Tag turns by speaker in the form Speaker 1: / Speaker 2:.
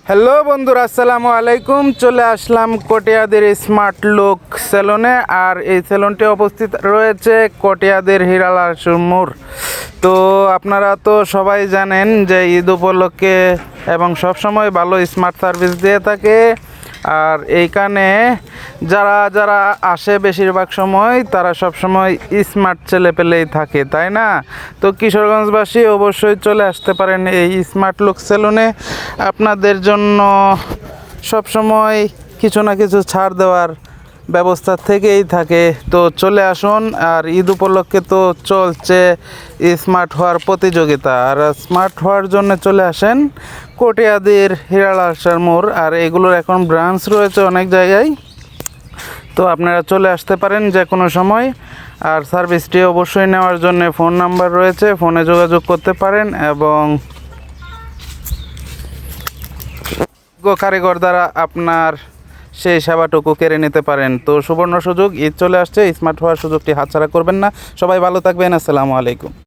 Speaker 1: Hello বন্ধুরা, আসসালামু আলাইকুম। চলে আসলাম কটিয়াদের স্মার্ট লুক সেলুনে। আর এই সেলুনটি অবস্থিত রয়েছে কটিয়াদের হিরালাল মোড়। তো আপনারা তো সবাই জানেন যে ঈদ উপলক্ষে এবং সবসময় ভালো স্মার্ট সার্ভিস দিয়ে থাকে। আর এইখানে যারা যারা আসে বেশিরভাগ সময় তারা সব সময় স্মার্ট ছেলে পেলেই থাকে, তাই না? তো কিশোরগঞ্জবাসী অবশ্যই চলে আসতে পারেন এই স্মার্ট লুক সেলুনে। আপনাদের জন্য সব সময় কিছু না কিছু ছাড় দেওয়ার ব্যবস্থা থেকেই থাকে। তো চলে আসুন। আর ঈদ উপলক্ষে তো চলছে স্মার্ট হওয়ার প্রতিযোগিতা। আর স্মার্ট হওয়ার জন্য চলে আসেন কটিয়াদের হিরালাল মোড়। আর এগুলোর এখন ব্রাঞ্চ রয়েছে অনেক জায়গায়, তো আপনারা চলে আসতে পারেন যে কোনো সময়। আর সার্ভিসটি অবশ্যই নেওয়ার জন্য ফোন নাম্বার রয়েছে, ফোনে যোগাযোগ করতে পারেন এবং কারিগর দ্বারা আপনার সেই সেবাটুকু কেড়ে নিতে পারেন। তো সুবর্ণ সুযোগ, ঈদ চলে আসছে, স্মার্ট হওয়ার সুযোগটি হাতছাড়া করবেন না। সবাই ভালো থাকবেন। আসসালামু আলাইকুম।